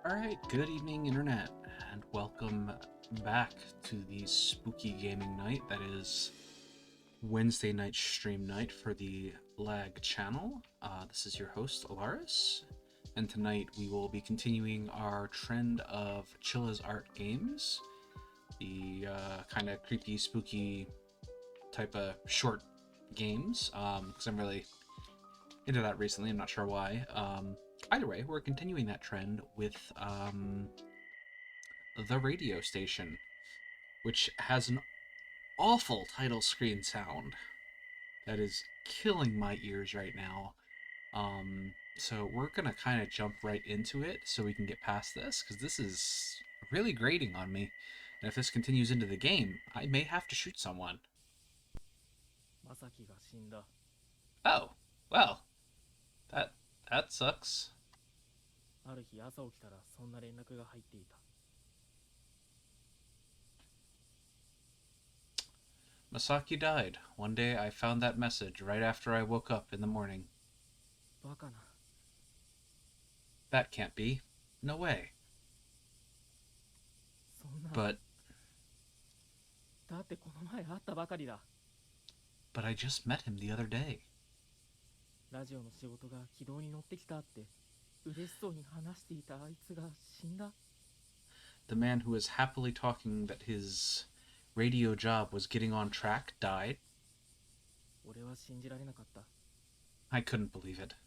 Alright, good evening, Internet, and welcome back to the spooky gaming night that is Wednesday night stream night for the Lag channel. This is your host, Alaris, and tonight we will be continuing our trend of Chilla's Art games, the kind of creepy, spooky type of short games, because I'm really into that recently. I'm not sure why. Either way, we're continuing that trend with the radio station, which has an awful title screen sound that is killing my ears right now. So we're gonna kind of jump right into it so we can get past this, because this is really grating on me. And if this continues into the game, I may have to shoot someone. まさきが死んだ。Oh, well, that that sucks. ある日朝起きたらそんな連絡が入っていた。 Masaki died. One day I found that message right after I woke up in the morning. バカな。That can't be. No way. そんな。But だってこの前会ったばかりだ。 I just met him the other day. ラジオの仕事が軌道に乗ってきたって嬉しそうに話していたあいつが死んだ。 The man who was happily talking that his radio job was getting on track died. 俺は信じられなかった。 I couldn't believe it.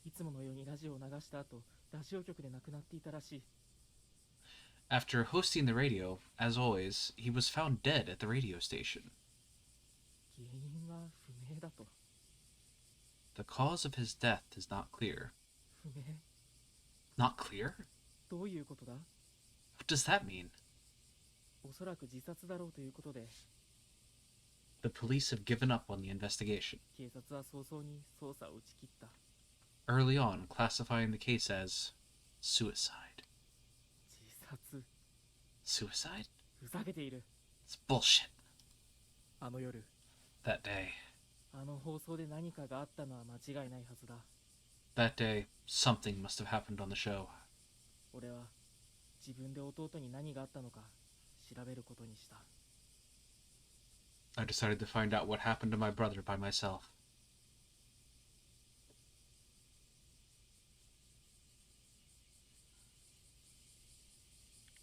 いつものようにラジオを流した後、ラジオ局で亡くなっていたらしい。 After hosting the radio, as always, he was found dead at the radio station. 原因は不明だと。 The cause of his death is not clear. 不明。 Not clear? どういうことだ？ What does that mean? おそらく自殺だろうということで、 The police have given up on the investigation, 警察は早々に捜査を打ち切った。 early on classifying the case as suicide. 自殺。 Suicide? ふざけている。 It's bullshit. あの夜。 That day. あの放送で何かがあったのは間違いないはずだ。 That day, something must have happened on the show. 俺は自分で弟に何があったのか調べることにした。 I decided to find out what happened to my brother by myself.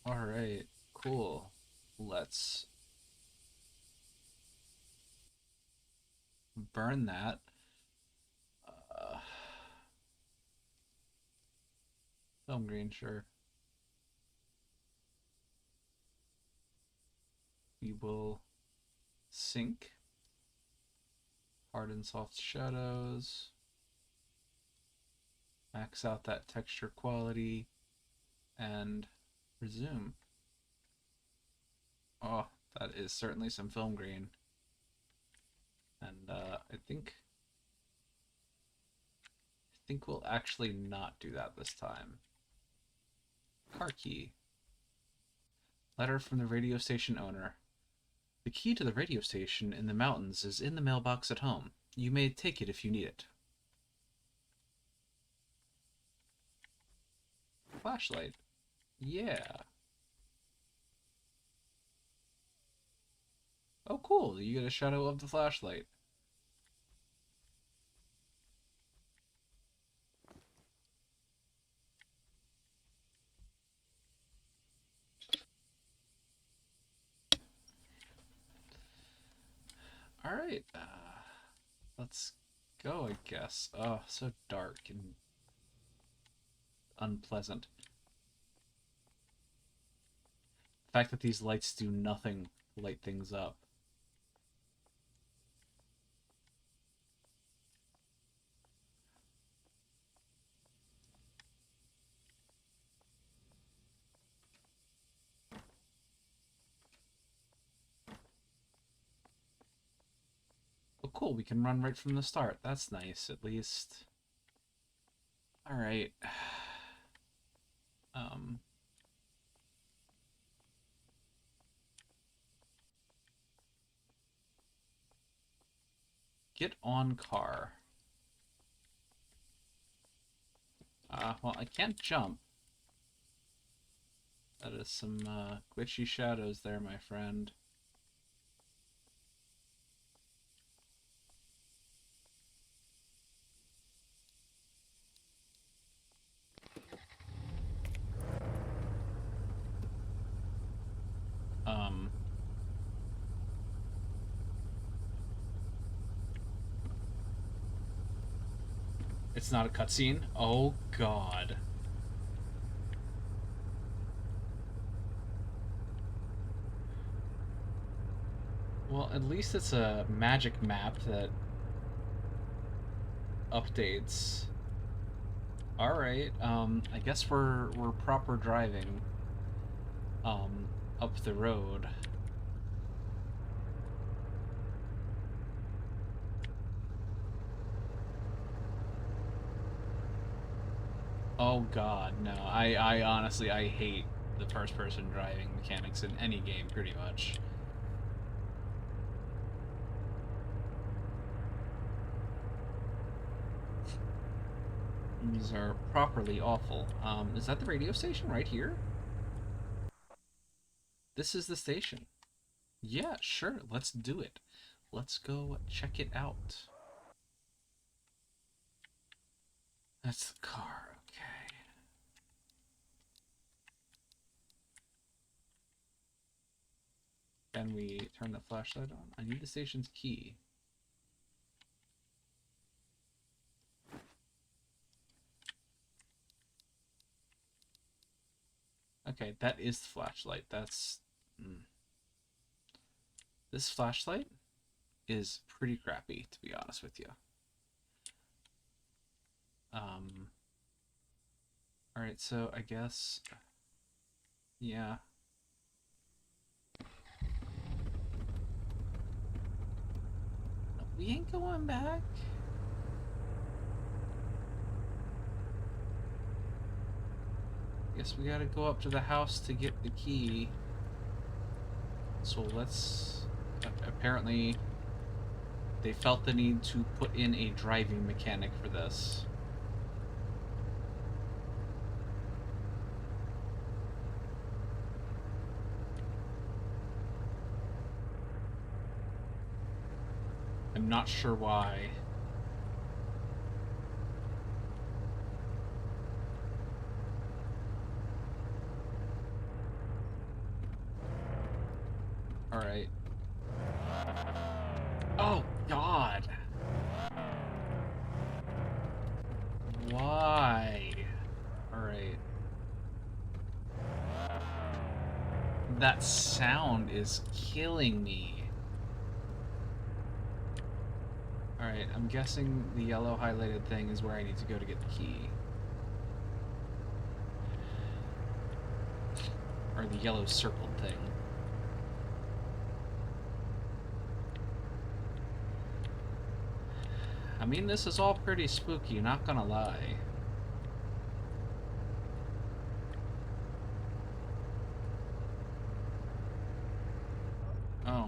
Alright, cool. Let's burn that. Film green, sure. We will sync. Hard and soft shadows. Max out that texture quality. And resume. Oh, that is certainly some film grain. And I think we'll actually not do that this time. Car key. Letter from the radio station owner. The key to the radio station in the mountains is in the mailbox at home. You may take it if you need it. Flashlight. Yeah. Oh, cool. You get a shadow of the flashlight. Alright. Let's go, I guess. Oh, so dark and unpleasant. The fact that these lights do nothing to light things up. Oh, cool, we can run right from the start. That's nice, at least. Alright. Get on car. Well, I can't jump. That is some glitchy shadows there, my friend. Um, it's not a cutscene. Oh God. Well, at least it's a magic map that updates. All right. I guess we're proper driving. Up the road. Oh God, no. I honestly I hate the first-person driving mechanics in any game, pretty much. These are properly awful. Is that the radio station right here? This is the station. Yeah, sure. Let's do it. Let's go check it out. That's the car. Okay. Can we turn the flashlight on? I need the station's key. Okay, that is the flashlight. That's... This flashlight is pretty crappy, to be honest with you. Alright, so I guess... Yeah. We ain't going back. Guess we gotta go up to the house to get the key. So let's... Apparently, they felt the need to put in a driving mechanic for this. I'm not sure why. Alright. Oh, God! Why? Alright. That sound is killing me. Alright, I'm guessing the yellow highlighted thing is where I need to go to get the key. Or the yellow circled thing. I mean, this is all pretty spooky, not gonna lie. Oh.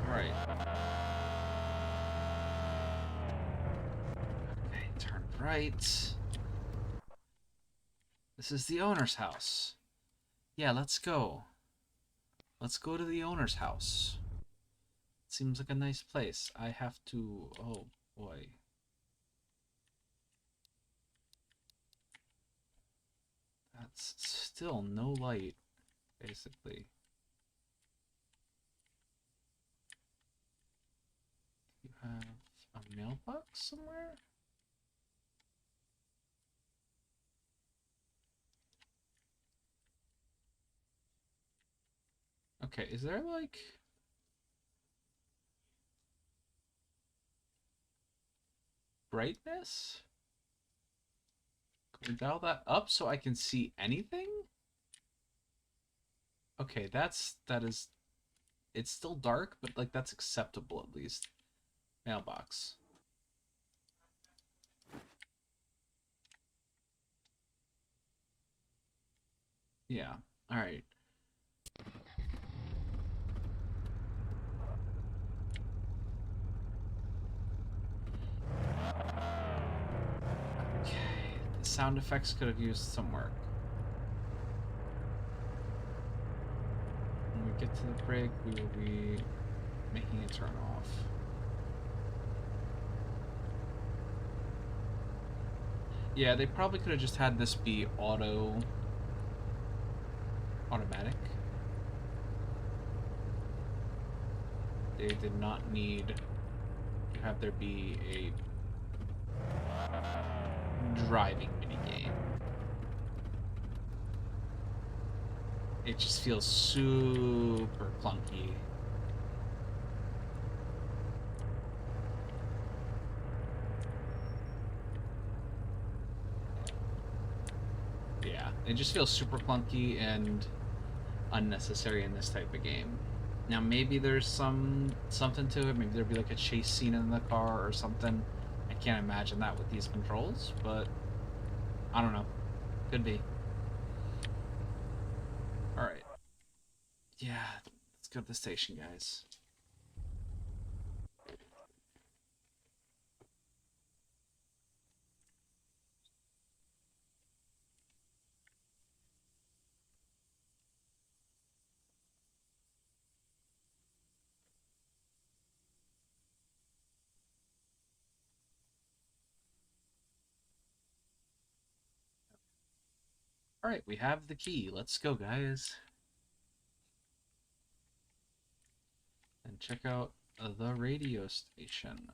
Alright. Okay, turn right. This is the owner's house. Yeah, let's go. Let's go to the owner's house. Seems like a nice place. I have to... Oh, boy. That's still no light, basically. You have a mailbox somewhere? Okay, is there like... brightness? Can we dial that up so I can see anything? Okay, that is... It's still dark, but like that's acceptable at least. Mailbox. Yeah, alright. sound effects could have used some work. When we get to the break, we will be making it turn off. Yeah, they probably could have just had this be automatic. They did not need to have there be a driving minigame. It just feels super clunky. Yeah, it just feels super clunky and unnecessary in this type of game. Now maybe there's something to it. Maybe there'll be like a chase scene in the car or something. I can't imagine that with these controls, but I don't know. Could be. All right. Yeah, let's go to the station, guys. All right, we have the key. Let's go, guys. And check out the radio station.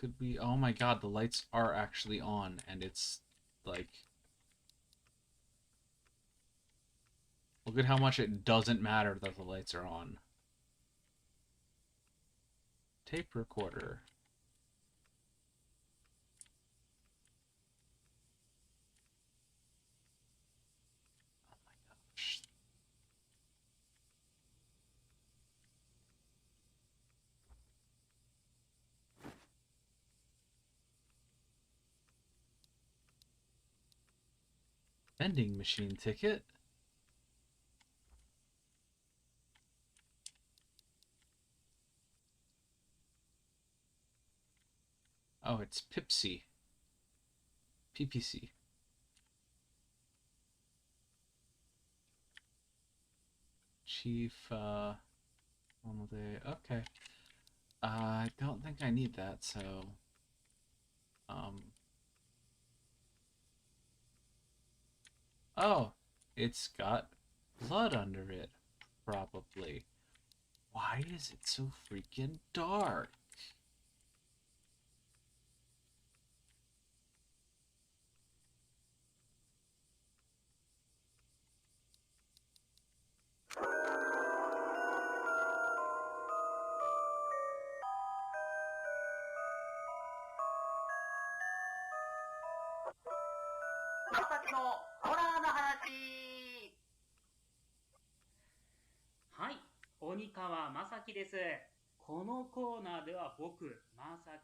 Could we... Oh my god, the lights are actually on, and it's, like... Look at how much it doesn't matter that the lights are on. Tape recorder. Oh my gosh. Vending machine ticket. Oh, it's Pipsy. PPC. Chief, okay. I don't think I need that, so... Oh, it's got blood under it, probably. Why is it so freaking dark?はい、鬼川正樹です。このコーナーでは僕、正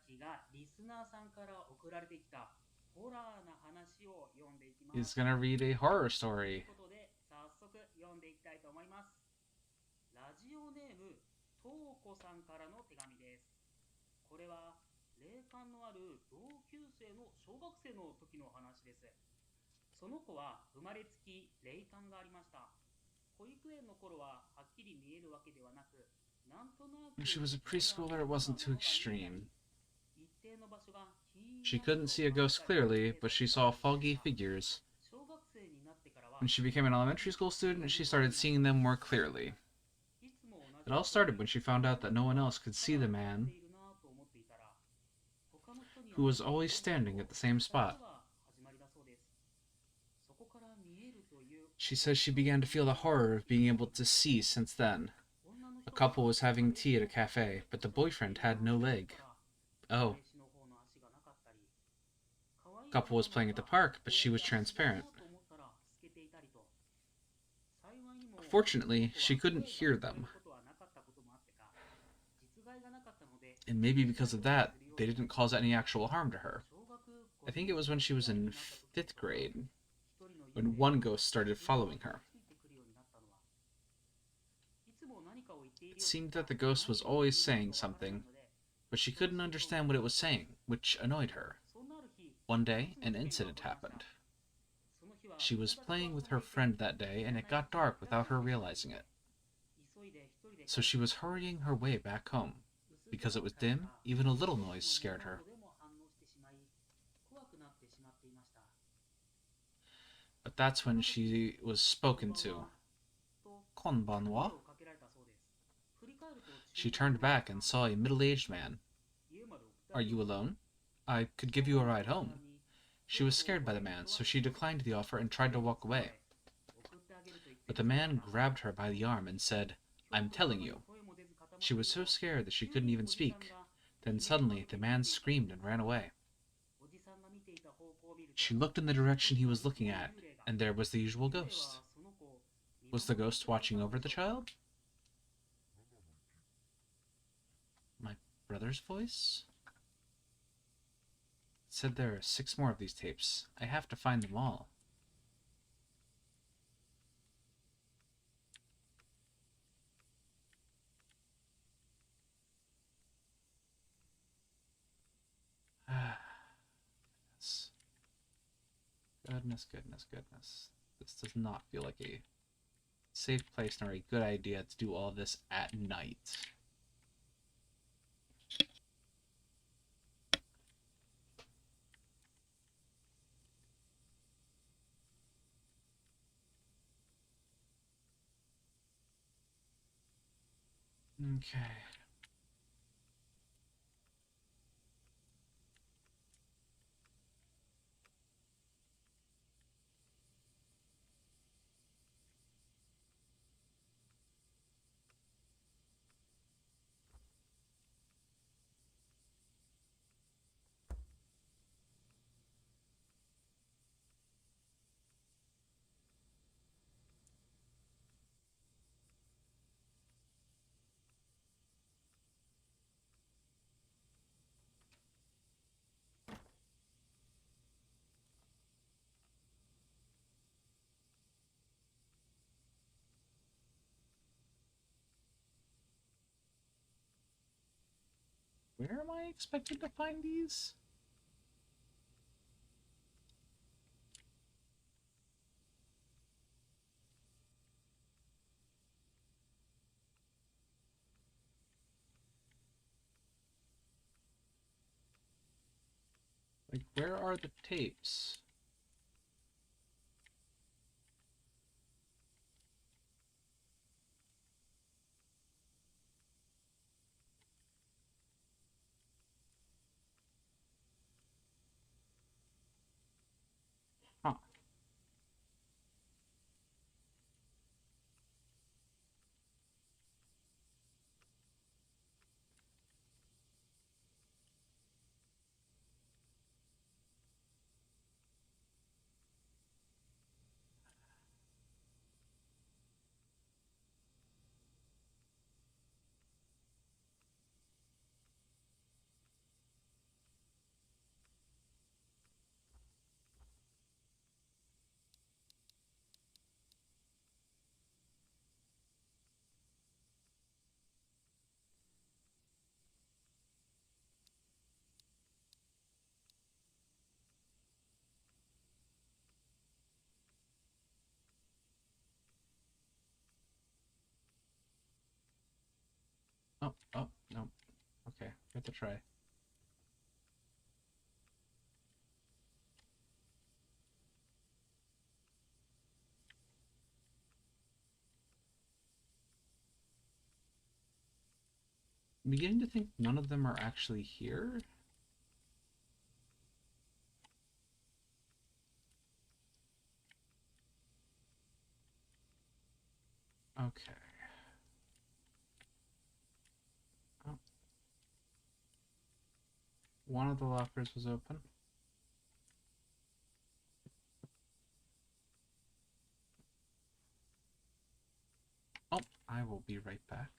樹がリスナーさんから送られてきたホラーな話を読んでいきます。He's gonna read a horror story. ということで、早速読んでいきたいと思います。ラジオネーム、とうこさんからの手紙です。これは、霊感のある同級生の小学生の時の話です。その子は生まれつき霊感がありました。保育園の頃ははっきり見えるわけではなく、なんとなく When she was a preschooler, it wasn't too extreme. She couldn't see a ghost clearly, but she saw foggy figures. When she became an elementary school student, she started seeing them more clearly. It all started when she found out that no one else could see the man who was always standing at the same spot. She says she began to feel the horror of being able to see since then. A couple was having tea at a cafe, but the boyfriend had no leg. Oh. A couple was playing at the park, but she was transparent. Fortunately, she couldn't hear them. And maybe because of that, they didn't cause any actual harm to her. I think it was when she was in 5th grade, when one ghost started following her. It seemed that the ghost was always saying something, but she couldn't understand what it was saying, which annoyed her. One day, an incident happened. She was playing with her friend that day, and it got dark without her realizing it. So she was hurrying her way back home. Because it was dim, even a little noise scared her. But that's when she was spoken to. Konbanwa? She turned back and saw a middle-aged man. Are you alone? I could give you a ride home. She was scared by the man, so she declined the offer and tried to walk away. But the man grabbed her by the arm and said, I'm telling you. She was so scared that she couldn't even speak. Then suddenly, the man screamed and ran away. She looked in the direction he was looking at, and there was the usual ghost. Was the ghost watching over the child? My brother's voice? It said there are 6 more of these tapes. I have to find them all. Goodness, goodness, goodness. This does not feel like a safe place nor a good idea to do all this at night. Okay. Where am I expected to find these? Like, where are the tapes? Huh. Oh, oh, no. Okay, we have to try. I'm beginning to think none of them are actually here. Okay. Oh. One of the lockers was open. Oh, I will be right back.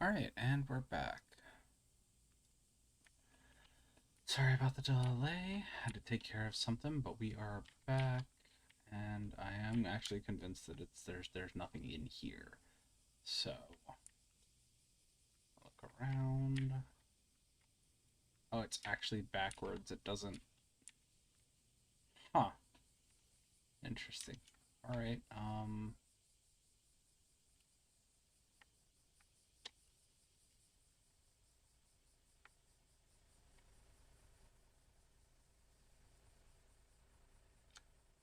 Alright, and we're back. Sorry about the delay. Had to take care of something, but we are back, and I am actually convinced that there's nothing in here. So look around. Oh, it's actually backwards. It doesn't. Huh. Interesting. Alright,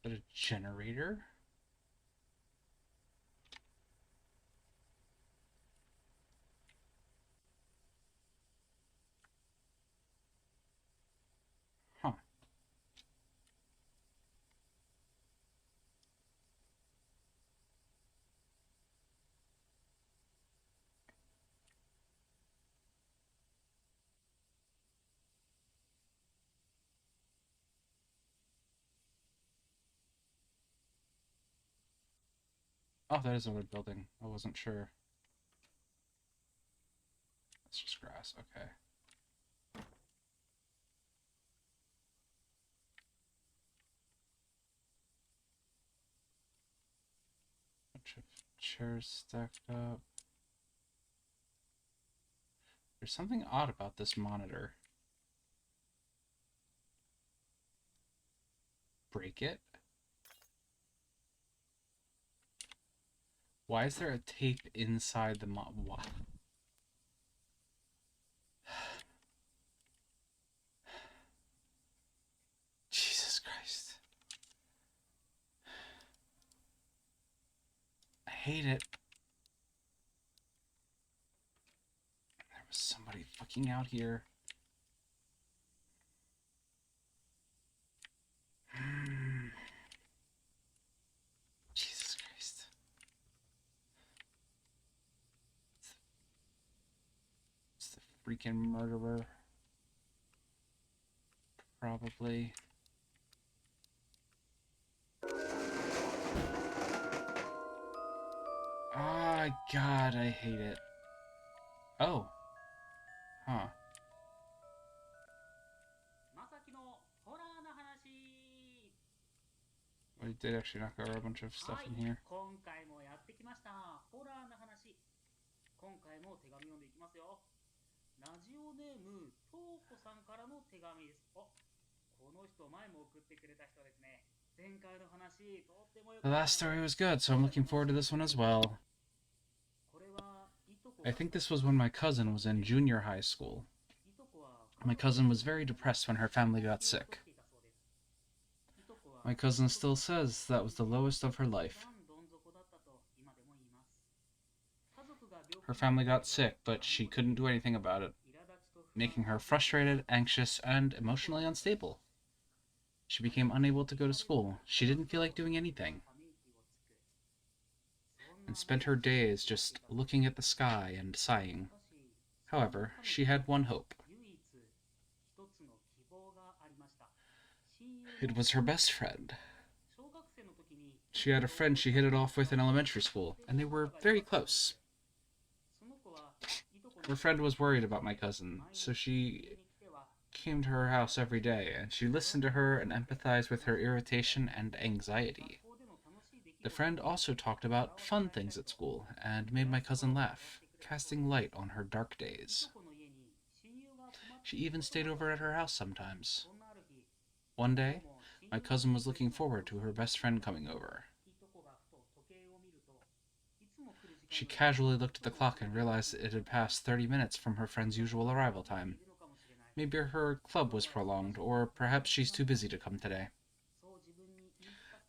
is it a generator? Huh. Oh, that is a wood building. I wasn't sure. It's just grass. Okay. Bunch of chairs stacked up. There's something odd about this monitor. Break it? Why is there a tape inside the What? Jesus Christ. I hate it. There was somebody fucking out here. Jesus Christ. It's the freaking murderer. Probably. Oh, God, I hate it. Oh. Huh. We did actually knock over a bunch of stuff in here. 今回もやってきました。ホラーの話。今回も手紙読んでいきますよ。ラジオネーム、トウコさんからの手紙です。この人前も送ってくれた人ですね。前回の話、とってもよかった。 The last story was good, so I'm looking forward to this one as well. I think this was when my cousin was in junior high school. My cousin was very depressed when her family got sick. My cousin still says that was the lowest of her life. Her family got sick, but she couldn't do anything about it, making her frustrated, anxious, and emotionally unstable. She became unable to go to school. She didn't feel like doing anything, and spent her days just looking at the sky and sighing. However, she had one hope. It was her best friend. She had a friend she hit it off with in elementary school, and they were very close. Her friend was worried about my cousin, so she came to her house every day, and she listened to her and empathized with her irritation and anxiety. The friend also talked about fun things at school, and made my cousin laugh, casting light on her dark days. She even stayed over at her house sometimes. One day, my cousin was looking forward to her best friend coming over. She casually looked at the clock and realized it had passed 30 minutes from her friend's usual arrival time. Maybe her club was prolonged, or perhaps she's too busy to come today.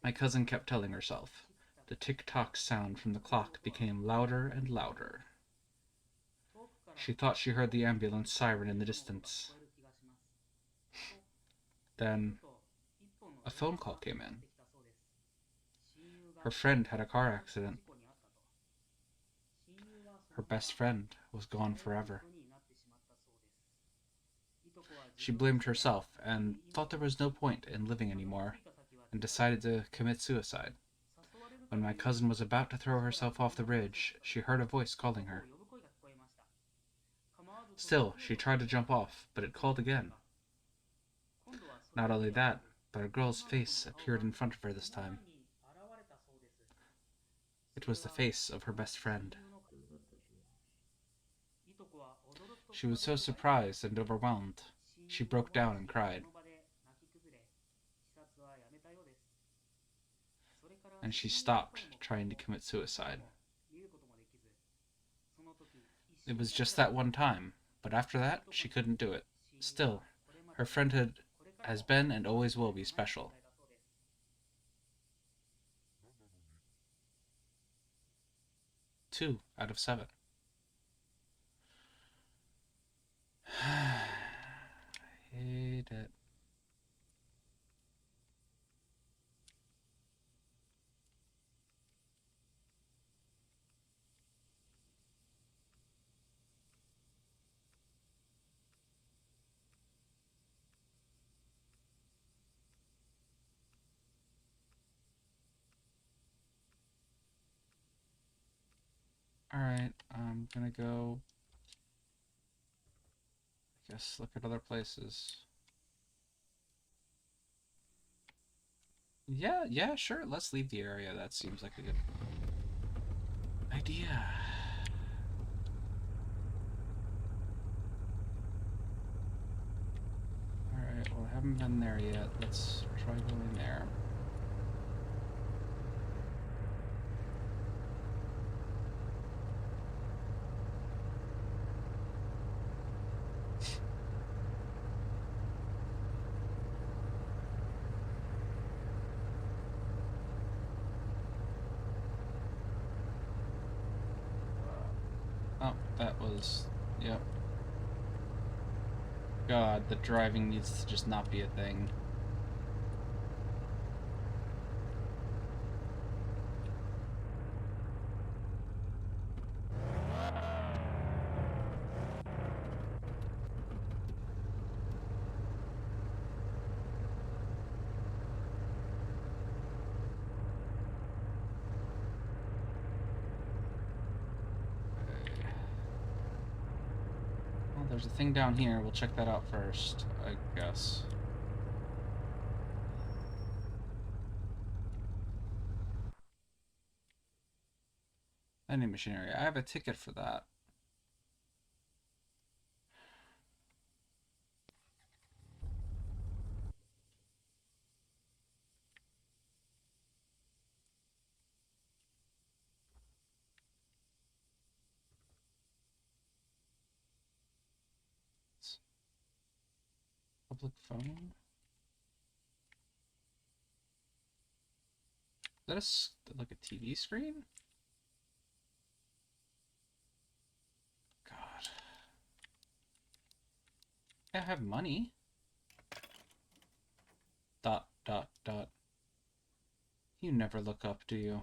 My cousin kept telling herself. The tick-tock sound from the clock became louder and louder. She thought she heard the ambulance siren in the distance. Then, a phone call came in. Her friend had a car accident. Her best friend was gone forever. She blamed herself and thought there was no point in living anymore, and decided to commit suicide. When my cousin was about to throw herself off the ridge, she heard a voice calling her. Still, she tried to jump off, but it called again. Not only that, but a girl's face appeared in front of her this time. It was the face of her best friend. She was so surprised and overwhelmed. She broke down and cried. And she stopped trying to commit suicide. It was just that one time, but after that, she couldn't do it. Still, her friendhood has been and always will be special. 2 out of 7. I hate it. Alright, I'm gonna go, I guess, look at other places. Yeah, sure, let's leave the area. That seems like a good idea. Alright, well, I haven't been there yet. Let's try going there. Oh, that was... Yep. God, the driving needs to just not be a thing. Well, there's a thing down here. We'll check that out first, I guess. Vending machine area. I have a ticket for that. Public phone? Is that like a TV screen? God. I have money. Dot, dot, dot. You never look up, do you?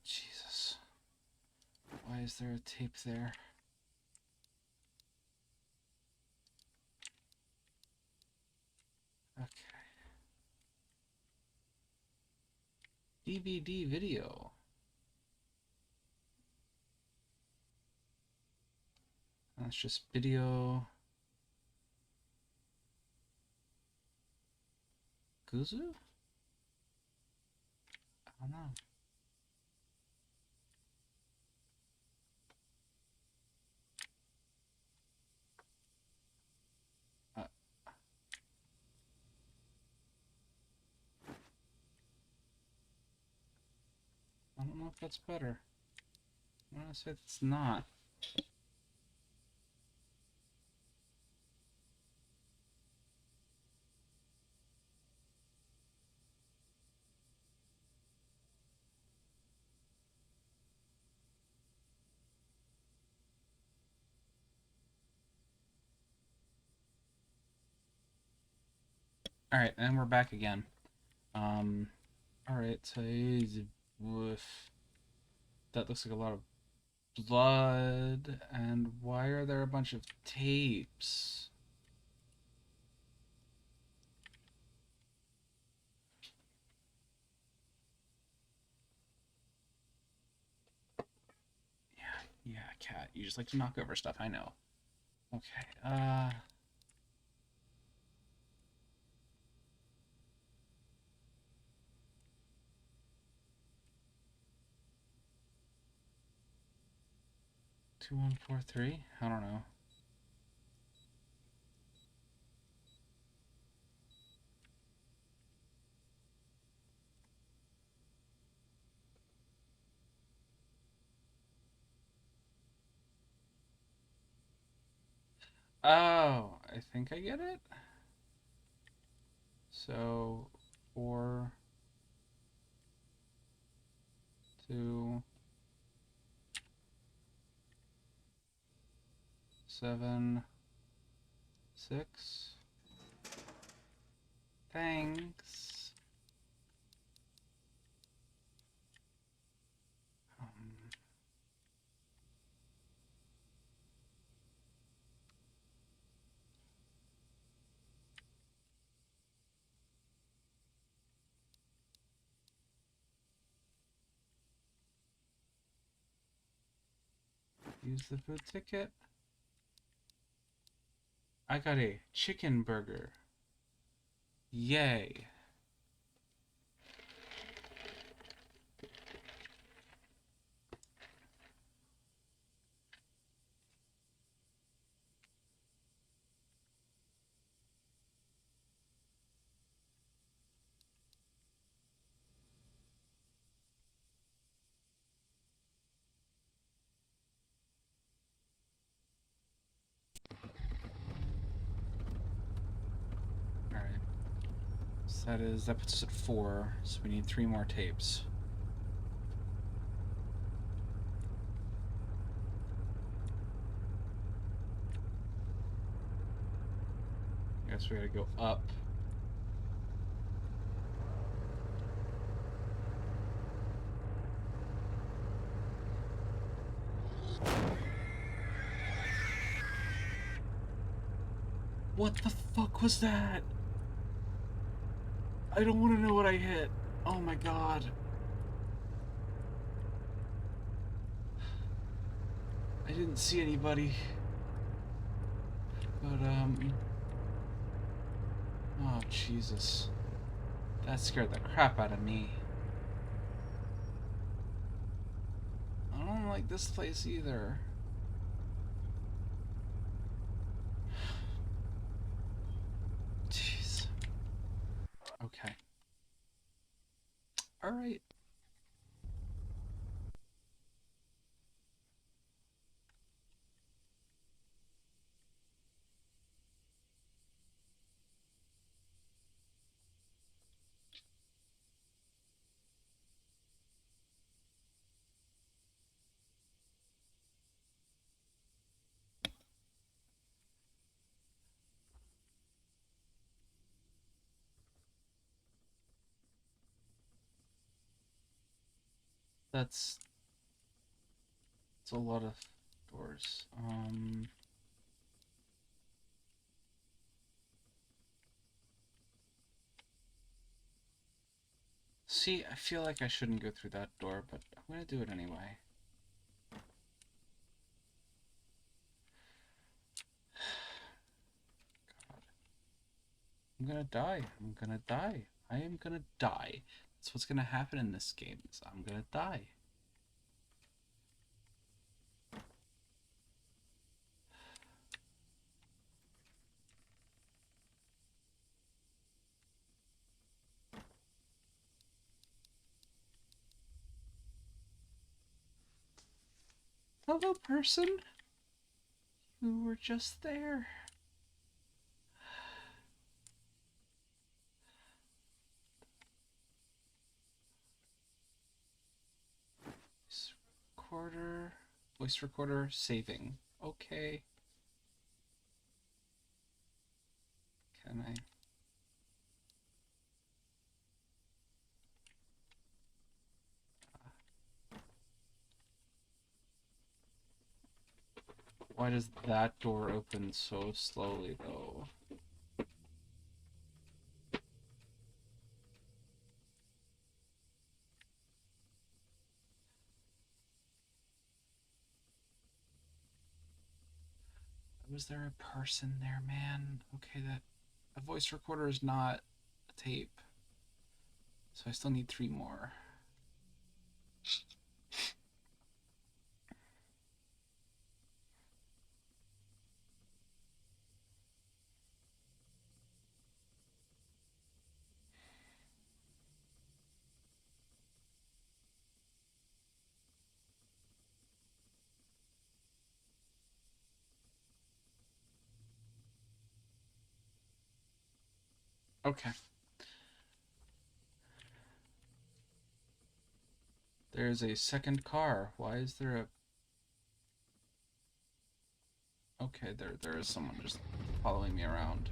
Jesus. Why is there a tape there? Okay. DVD video. That's just video. Guzu? I don't know. I don't know if that's better. I'm gonna say it's not. Alright, and we're back again. Alright, so woof. That looks like a lot of blood. And why are there a bunch of tapes? Yeah, cat. You just like to knock over stuff, I know. Okay, 2143? I don't know. Oh, I think I get it. So, 4, 2, 7, 6. Thanks. Um, use the food ticket. I got a chicken burger. Yay. Alright. So that puts us at 4, so we need 3 more tapes. I guess we gotta go up. What the fuck was that? I don't want to know what I hit. Oh my god. I didn't see anybody. But, oh, Jesus. That scared the crap out of me. I don't like this place either. Jeez. Okay. Alright. That's a lot of doors. See, I feel like I shouldn't go through that door, but I'm gonna do it anyway. God. I'm gonna die. I'm gonna die. I am gonna die. That's what's gonna happen in this game, is I'm gonna die. Hello, person. You were just there. Voice recorder saving. Okay. Can I? Why does that door open so slowly, though? Was there a person there, man? Okay, that a voice recorder is not a tape. So I still need 3 more. Okay. There's a second car. Why is there a... Okay, there is someone just following me around.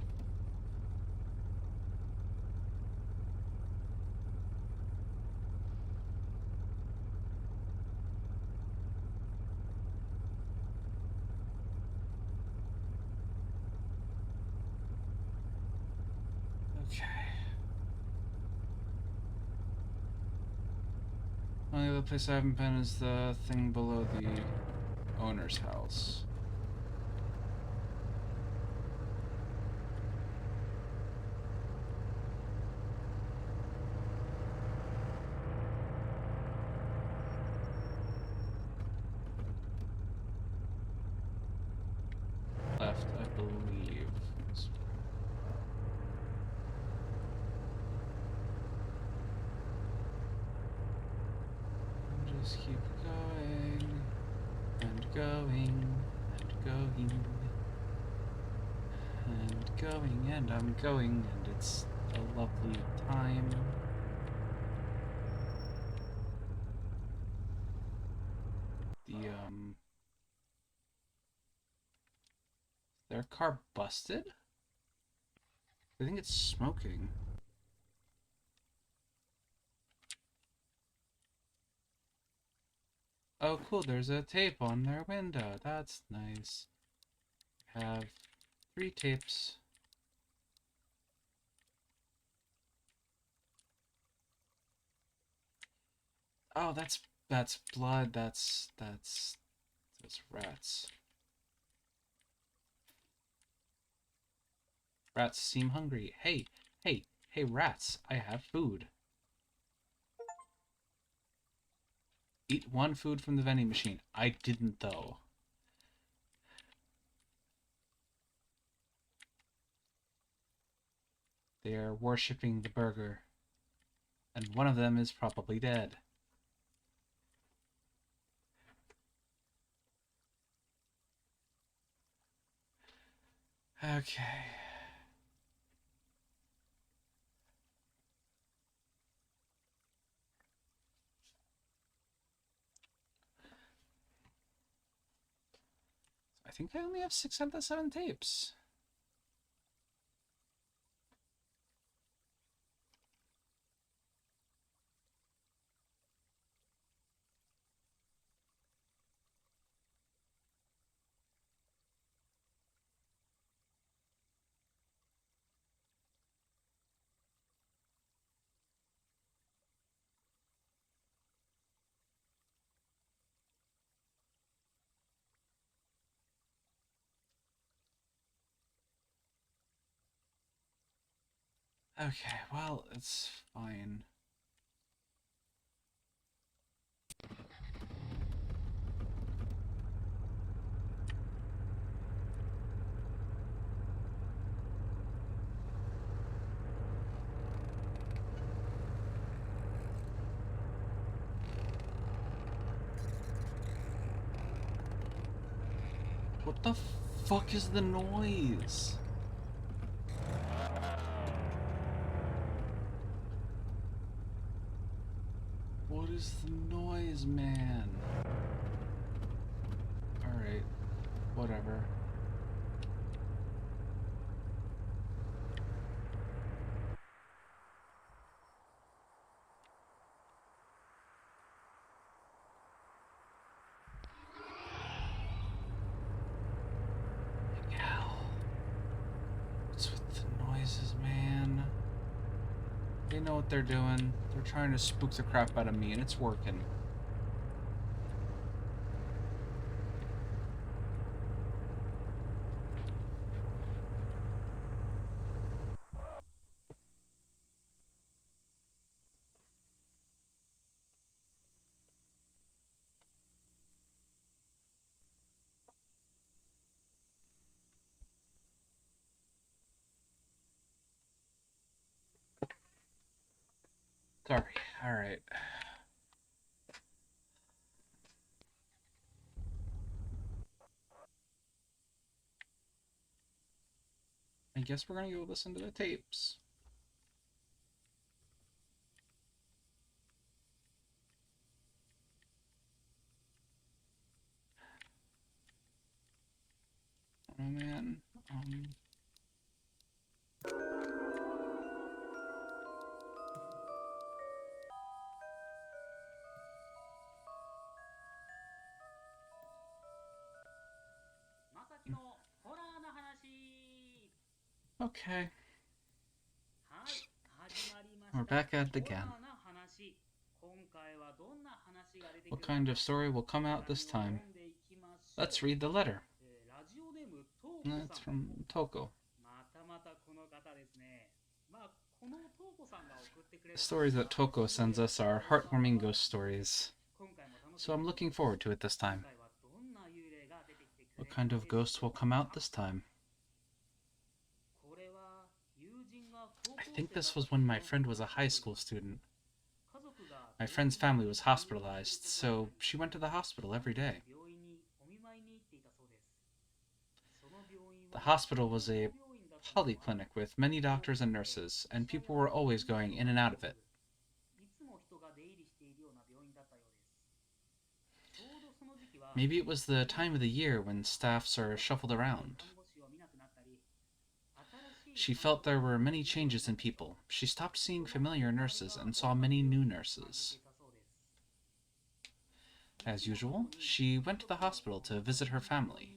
Okay. Only other place I haven't been is the thing below the owner's house. Left, I believe. Just keep going and going and going and going, and I'm going, and it's a lovely time. Their car busted? I think it's smoking. Oh, cool, there's a tape on their window. That's nice. Have 3 tapes. Oh, that's blood. That's rats. Rats seem hungry. Hey, rats, I have food. Eat 1 food from the vending machine. I didn't, though. They are worshipping the burger. And one of them is probably dead. Okay. I think I only have 6 out of the 7 tapes. Okay, well, it's fine. What the fuck is the noise? What is the noise, man? Alright, whatever. What's with the noises, man? They know what they're doing. They're trying to spook the crap out of me, and it's working. Sorry. All right. I guess we're gonna go listen to the tapes. Oh man. まさきのホラーな話。 Okay. はい、始まりま We're した。 back at it ホラ again. ーな話。今回はどんな話が出てく What るの kind か of story will come 手 out 紙 this を time? 読んでいきましょう。 Let's read the letter. ラジオネームトーコ That's さん。 from Toko. またまたこの方ですね。まあ、このトーコさんが送ってくれ The る stories that Toko sends us are heartwarming ghost stories, 今回も楽し so I'm みに looking forward to it this 今 time. 回はどんな幽霊が出てきてくれ What る kind の of でし ghosts will ょう come out か。 this time? これは友人が高校 I 生 think だっ this た was 時 when の my friend was a high 話 school student. 家族が My 病院 friend's family に was 入院している hospitalized, ことにな so り she went to the hospital every 毎 day. 日病院にお見舞いに行っていたそうです。その病院 The は hospital was a 総合病院だったのもあり polyclinic with many doctors and nurses, and people were always going in and out of it. いつも人が出入りしているような病院だったようです。ちょうどその時期は Maybe it was the time of the year when staffs are shuffled around. 看護師を見なくなったり、新しい She felt there were many changes in people. She stopped seeing familiar nurses and saw many new nurses. As usual, she went to the hospital to visit her family,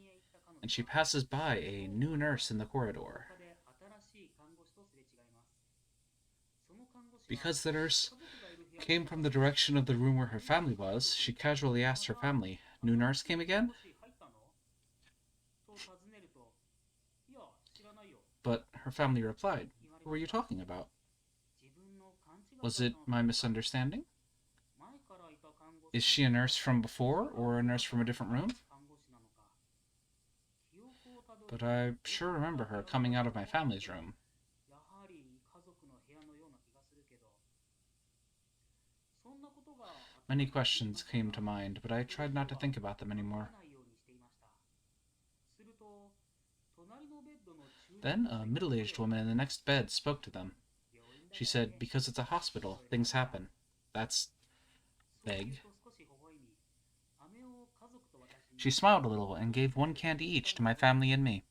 and she passes by a new nurse in the corridor. Because the nurse came from the direction of the room where her family was, she casually asked her family, "New nurse came again?" But her family replied, "Who are you talking about? Was it my misunderstanding? Is she a nurse from before, or a nurse from a different room? But I sure remember her coming out of my family's room." Many questions came to mind, but I tried not to think about them anymore. Then a middle-aged woman in the next bed spoke to them. She said, "Because it's a hospital, things happen. That's vague." She smiled a little and gave one candy each to my family and me.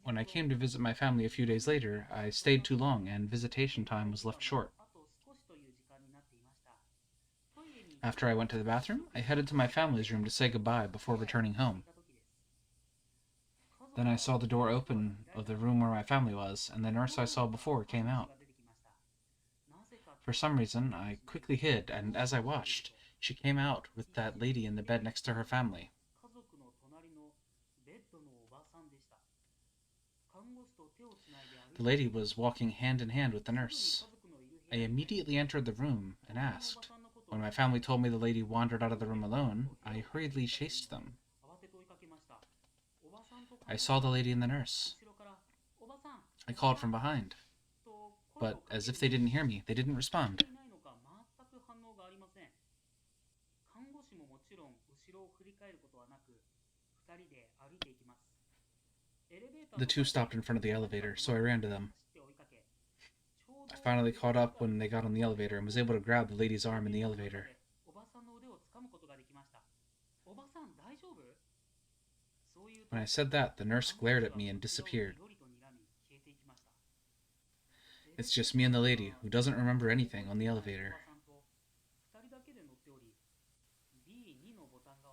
When I came to visit my family a few days later, I stayed too long and visitation time was left short. After I went to the bathroom, I headed to my family's room to say goodbye before returning home. Then I saw the door open of the room where my family was, and the nurse I saw before came out. For some reason, I quickly hid, and as I watched, she came out with that lady in the bed next to her family. The lady was walking hand in hand with the nurse. I immediately entered the room and asked. When my family told me the lady wandered out of the room alone, I hurriedly chased them. I saw the lady and the nurse. I called from behind. But as if they didn't hear me, they didn't respond. The two stopped in front of the elevator, so I ran to them. I finally caught up when they got on the elevator and was able to grab the lady's arm in the elevator. When I said that, the nurse glared at me and disappeared. It's just me and the lady, who doesn't remember anything, on the elevator.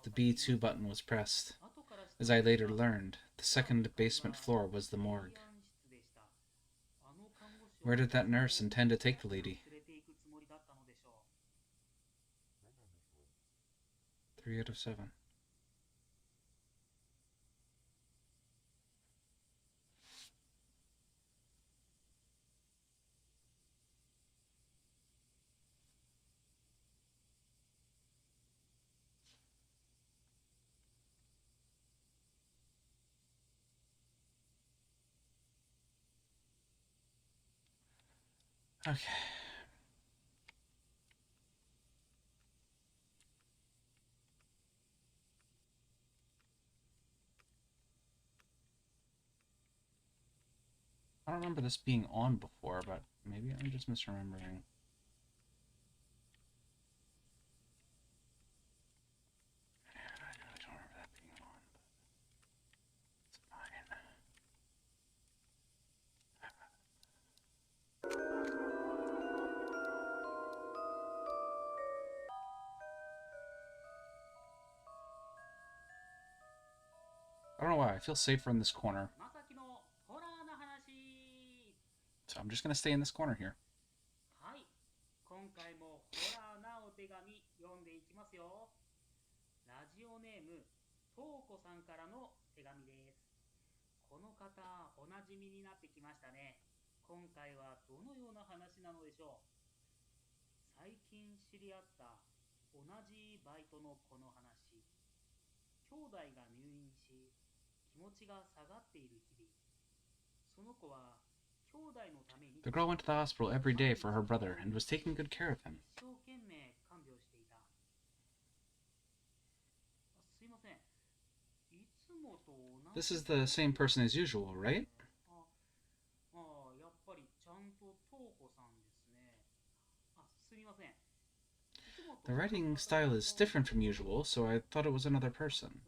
The B2 button was pressed. As I later learned, the second basement floor was the morgue. Where did that nurse intend to take the lady? 3 out of 7. Okay. I don't remember this being on before, but maybe I'm just misremembering. I really don't remember that being on, but it's fine. I don't know why. I feel safer in this corner. まさきのホラーな話。 So I'm just going to stay in this corner here. はい、今回もホラーなお手紙読んでいきますよ。ラジオネームとうこさんからの手紙です。この方おなじみになってきましたね。今回はどのような話なのでしょう。最近知り合った同じバイトのこの話。兄弟が入院し気持ちが下がっている日々。その子は The girl went to the hospital every day for her brother and was taking good care of him. This is the same person as usual, right? The writing style is different from usual, so I thought it was another person.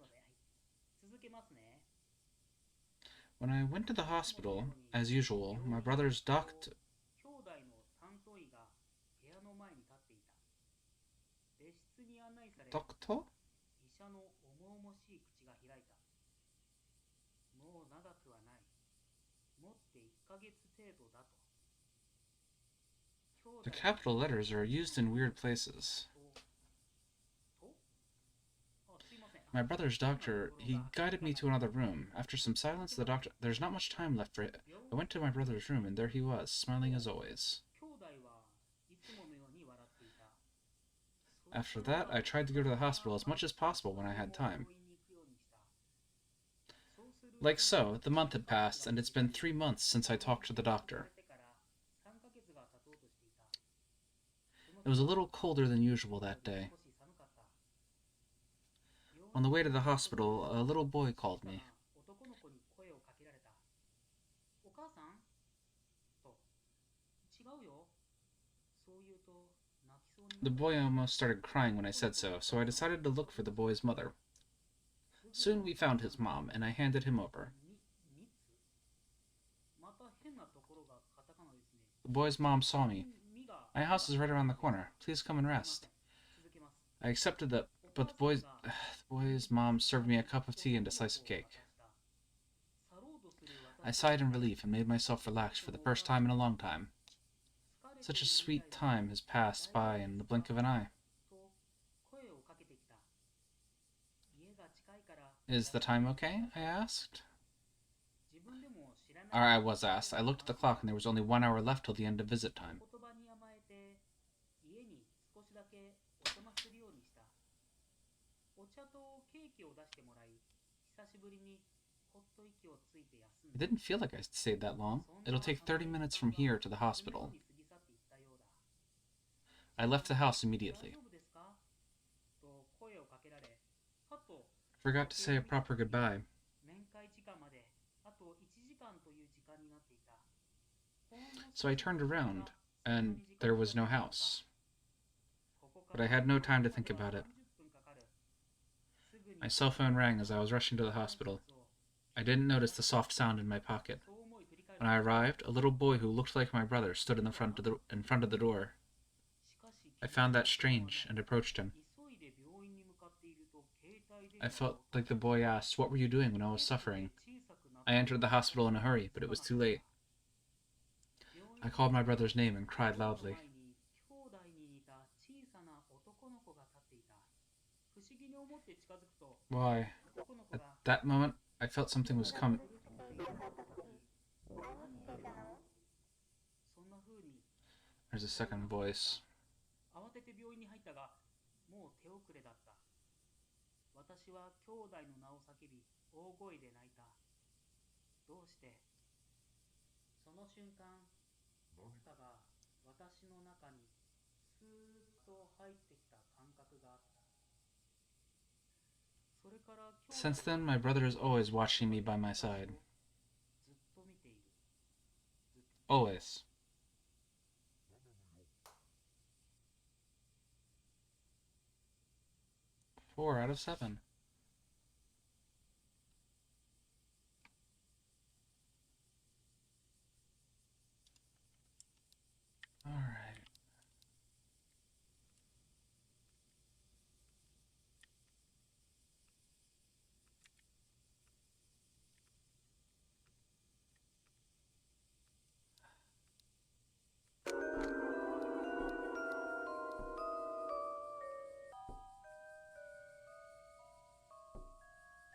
When I went to the hospital, as usual, my brother's doctor... Doctor? The capital letters are used in weird places. My brother's doctor, he guided me to another room. After some silence, the doctor... There's not much time left for it. I went to my brother's room, and there he was, smiling as always. After that, I tried to go to the hospital as much as possible when I had time. Like so, the month had passed, and it's been 3 months since I talked to the doctor. It was a little colder than usual that day. On the way to the hospital, a little boy called me. The boy almost started crying when I said so I decided to look for the boy's mother. Soon we found his mom, and I handed him over. The boy's mom saw me. My house is right around the corner. Please come and rest. I accepted that, but the boy's mom served me a cup of tea and a slice of cake. I sighed in relief and made myself relax for the first time in a long time. Such a sweet time has passed by in the blink of an eye. Is the time okay? I asked. Or I was asked. I looked at the clock and there was only 1 hour left till the end of visit time. It didn't feel like I stayed that long. It'll take 30 minutes from here to the hospital. I left the house immediately. Forgot to say a proper goodbye. So I turned around, and there was no house. But I had no time to think about it. My cell phone rang as I was rushing to the hospital. I didn't notice the soft sound in my pocket. When I arrived, a little boy who looked like my brother stood in front of the door. I found that strange and approached him. I felt like the boy asked, "What were you doing when I was suffering?" I entered the hospital in a hurry, but it was too late. I called my brother's name and cried loudly. Why? At that moment, I felt something was coming. There's a second voice. 私の中にスーッと入ってきた感覚があった。それから兄弟 Since then, my brother is always watching me by my side. ずっと見ている。ずっと Always. Four out of 7. All right.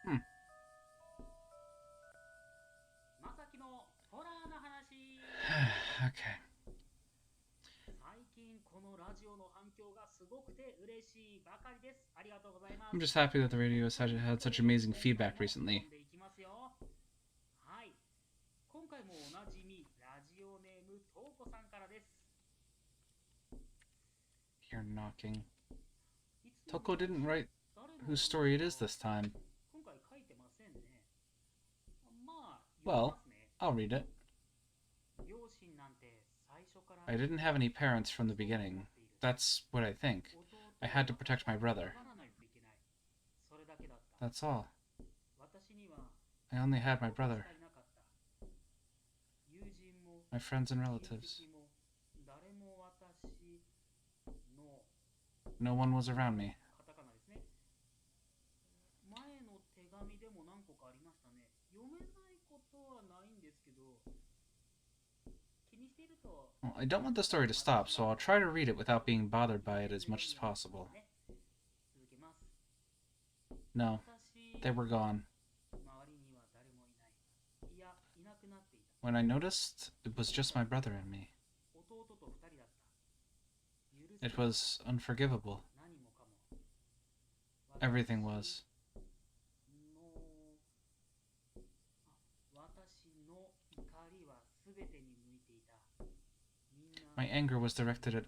Hmm. まさきのホラーの話。 Okay. 最近このラジオの反響がすごくて嬉しいばかりです。ありがとうございます。 I'm just happy that the radio has had such amazing feedback recently. 読んでいきますよ。はい。今回もおなじみラジオネームとうこさんからです。 You're knocking. いつも Toko didn't write 誰の whose story it is this time. 今回書いてませんね。まあ、 Well, 読みますね。 I'll read it. 両親なんて最初から I didn't have any parents from the beginning. That's what I think. I had to protect my brother. 守らないといけない。それだけだった。 That's all. 私には I only had my 子供し brother, かいなかった。友人も my friends and 親 relatives. 戚も誰も私の No one was around me. カタカナですね。前の手紙でも何個かありましたね。読めないことはないんですけど、気にしていると Well, I don't want the story to stop, so I'll try to read it without being bothered by it as much as possible. 続けます。 No, 私 they were gone. 周りには誰もいない。いや、いなくなっていた。 When I noticed, it was just my brother and me. 弟と二人だった。許せ It was unforgivable. 何もかも。 Everything was. 私の怒りはすべてに向いていた。みんな My anger was directed at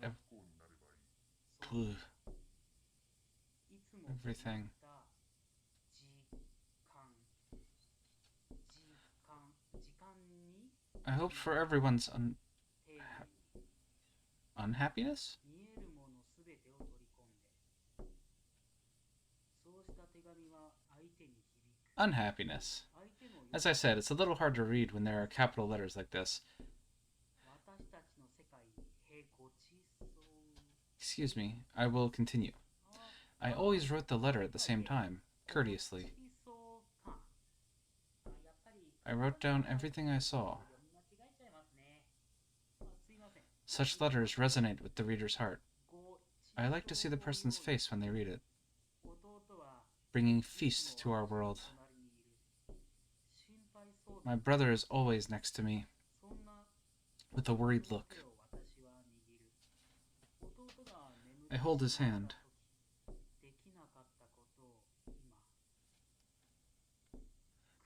そう Ugh, いつも everything. 時間に I hoped for everyone's 丁寧に unhappiness? 見えるものすべてを取り込んで、そうした手紙は相手に響く。 Unhappiness. 相手の As I said, it's a little hard to read when there are capital letters like this. 私たちの世界にへごちそう。 Excuse me, I will continue. I always wrote the letter at the same time, courteously. I wrote down everything I saw. Such letters resonate with the reader's heart. I like to see the person's face when they read it, bringing feast to our world. My brother is always next to me, with a worried look. I hold his hand.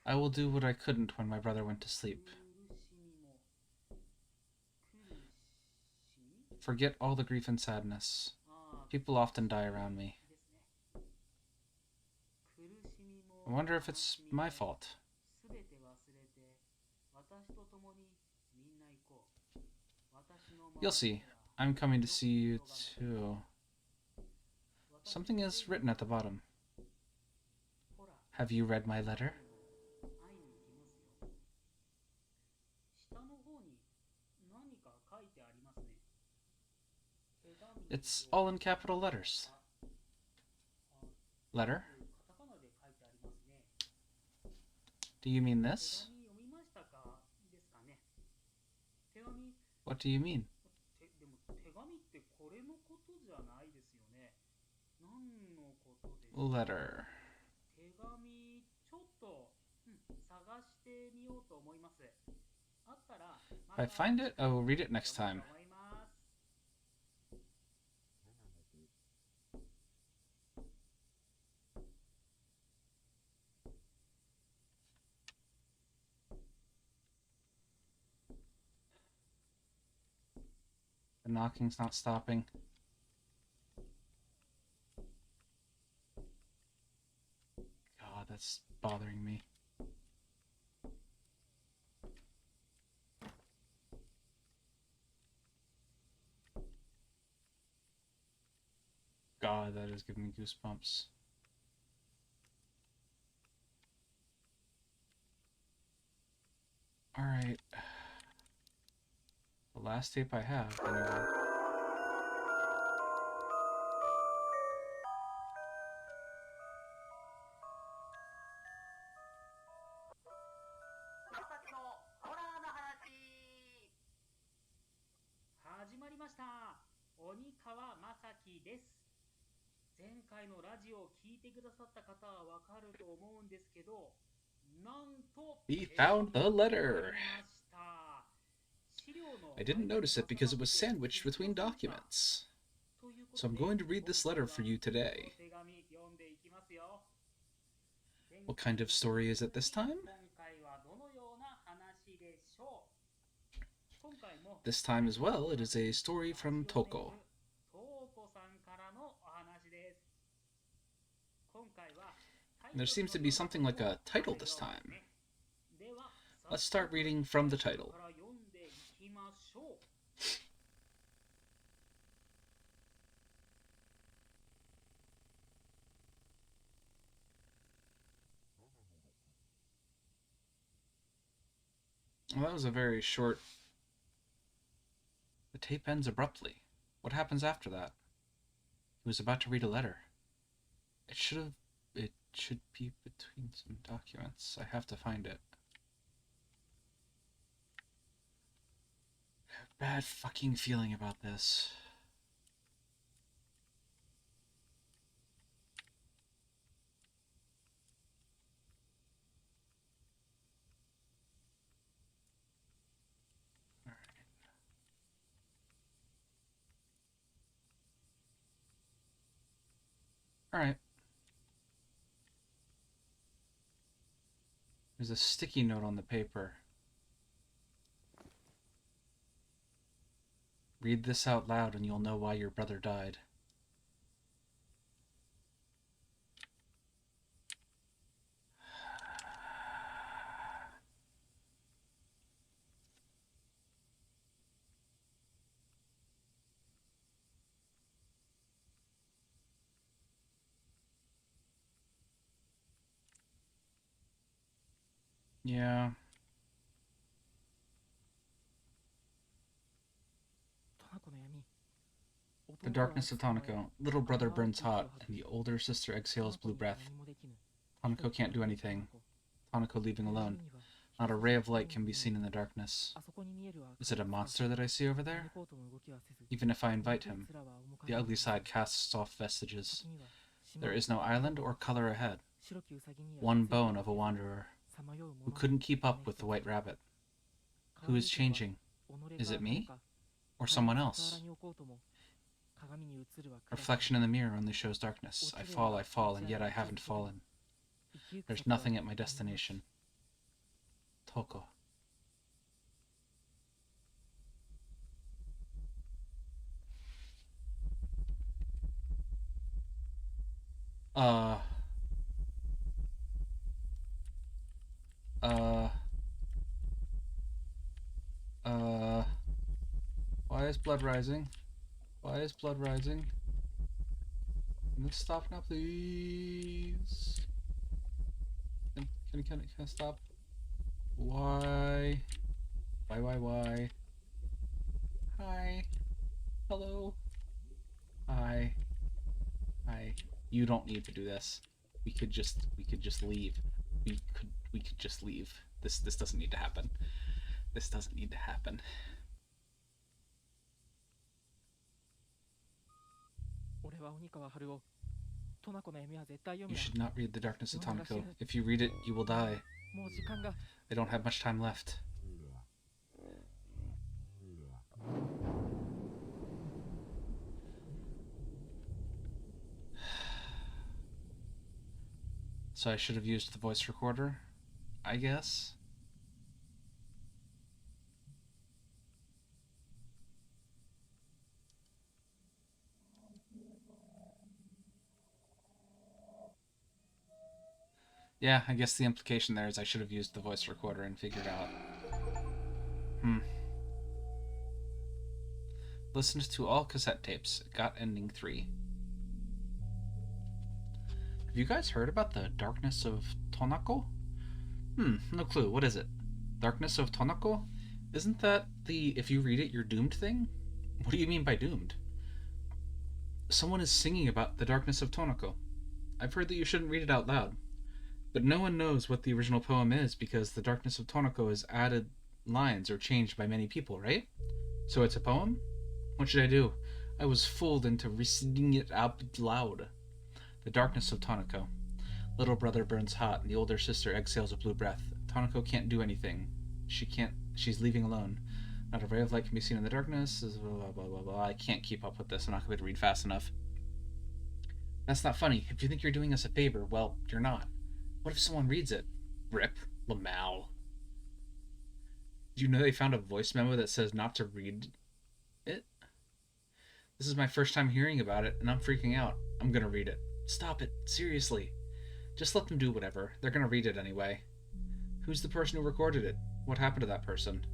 I will do what I couldn't when my brother went to sleep. Forget all the grief and sadness. People often die around me. I wonder if it's my fault. You'll see. I'm coming to see you too. Something is written at the bottom. Have you read my letter? It's all in capital letters. Letter? Do you mean this? What do you mean? でも手紙ってこれのことじゃないですよね。何のことでしょう。 Letter. 手紙ちょっと、探してみようと思います。あったら、 If I find it, I will read it next time. The knocking's not stopping. God, that's bothering me. God, that is giving me goosebumps. Alright. The last tape I have, anyway. 始まりました。鬼川正樹です。前回のラジオを聞いてくださった方はわかると思うんですけど、なんと He found the letter! I didn't notice it because it was sandwiched between documents. So I'm going to read this letter for you today. What kind of story is it this time? This time as well, it is a story from Toko. There seems to be something like a title this time. Let's start reading from the title. Well, that was a very short... The tape ends abruptly. What happens after that? He was about to read a letter. It should be between some documents. I have to find it. I have a bad fucking feeling about this. Alright. There's a sticky note on the paper. Read this out loud and you'll know why your brother died. Yeah. The darkness of Tanako. Little brother burns hot, and the older sister exhales blue breath. Tanako can't do anything. Tanako leaving alone. Not a ray of light can be seen in the darkness. Is it a monster that I see over there? Even if I invite him, the ugly side casts off vestiges. There is no island or color ahead. One bone of a wanderer, who couldn't keep up with the white rabbit. Who is changing? Is it me? Or someone else? Reflection in the mirror only shows darkness. I fall, and yet I haven't fallen. There's nothing at my destination. Toko. Why is blood rising? Why is blood rising? Can this stop now, please? Can I stop? Why? Why? Hi. Hello. Hi. Hi. You don't need to do this. We could just leave. We could just leave. This doesn't need to happen. This doesn't need to happen. You should not read The Darkness of Tanako. If you read it, you will die. I don't have much time left. So I should have used the voice recorder, I guess. Yeah, I guess the implication there is I should have used the voice recorder and figured out. Listened to all cassette tapes. Got ending 3. Have you guys heard about the Darkness of Tonako? No clue. What is it? Darkness of Tonako? Isn't that the if you read it, you're doomed thing? What do you mean by doomed? Someone is singing about the Darkness of Tonako. I've heard that you shouldn't read it out loud. But no one knows what the original poem is because the Darkness of Tonako is added lines or changed by many people, right? So it's a poem? What should I do? I was fooled into reciting it out loud. The Darkness of Tonako. Little brother burns hot, and the older sister exhales a blue breath. Tonako can't do anything. She's leaving alone. Not a ray of light can be seen in the darkness. Blah, blah, blah, blah. I can't keep up with this. I'm not going to read fast enough. That's not funny. If you think you're doing us a favor, well, you're not. What if someone reads it? Rip. Lamau. Do you know they found a voice memo that says not to read it? This is my first time hearing about it, and I'm freaking out. I'm gonna read it. Stop it. Seriously. Just let them do whatever. They're gonna read it anyway. Who's the person who recorded it? What happened to that person?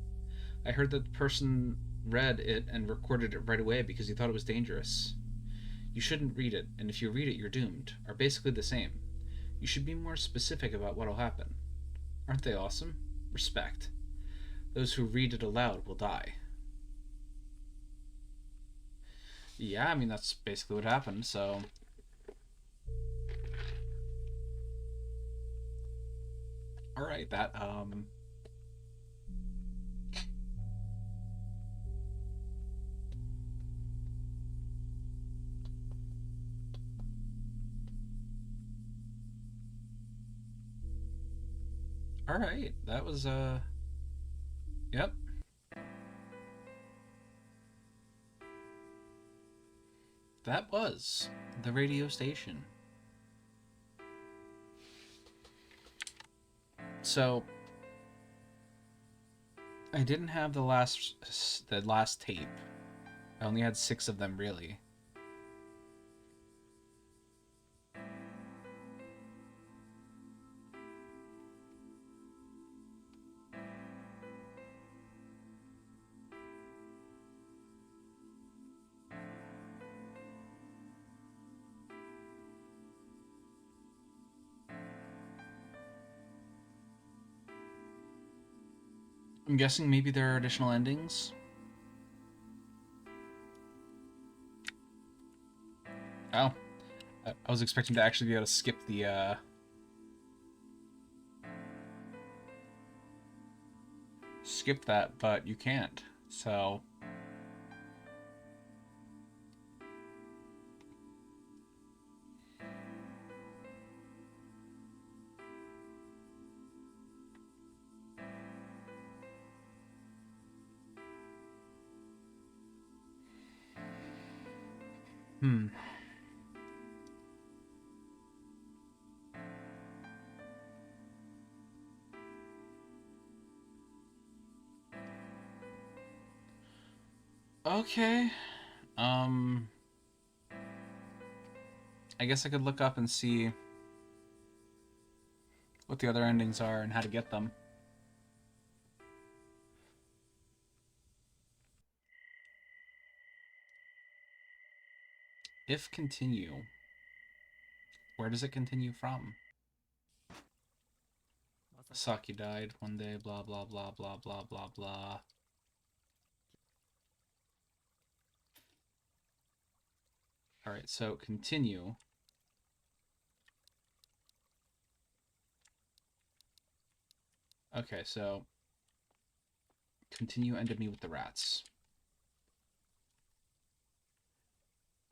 I heard that the person read it and recorded it right away because he thought it was dangerous. You shouldn't read it, and if you read it, you're doomed, are basically the same. You should be more specific about what'll happen. Aren't they awesome? Respect. Those who read it aloud will die. Yeah, I mean, that's basically what happened, so... Alright, that, Alright, that was, Yep. That was the radio station. So, I didn't have the last tape. I only had 6 of them, really. I'm guessing maybe there are additional endings. Oh. I was expecting to actually be able to skip the, skip that, but you can't. So... Okay. I guess I could look up and see what the other endings are and how to get them. If continue, where does it continue from? Saki died one day, blah, blah, blah, blah, blah, blah, blah. Alright, so continue. Okay, so continue ended me with the rats.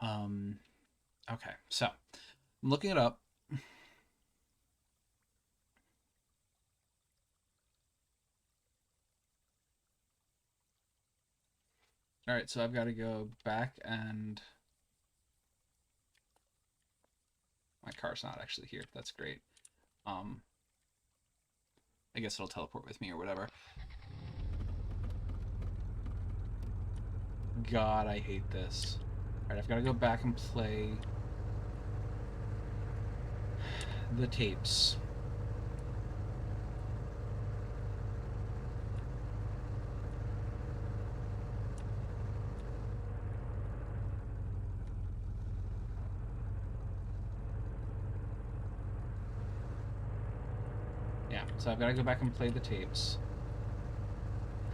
Okay, so I'm looking it up. Alright, so I've got to go back and... My car's not actually here. That's great. I guess it'll teleport with me or whatever. God, I hate this. Alright, I've got to go back and play the tapes. so I've got to go back and play the tapes.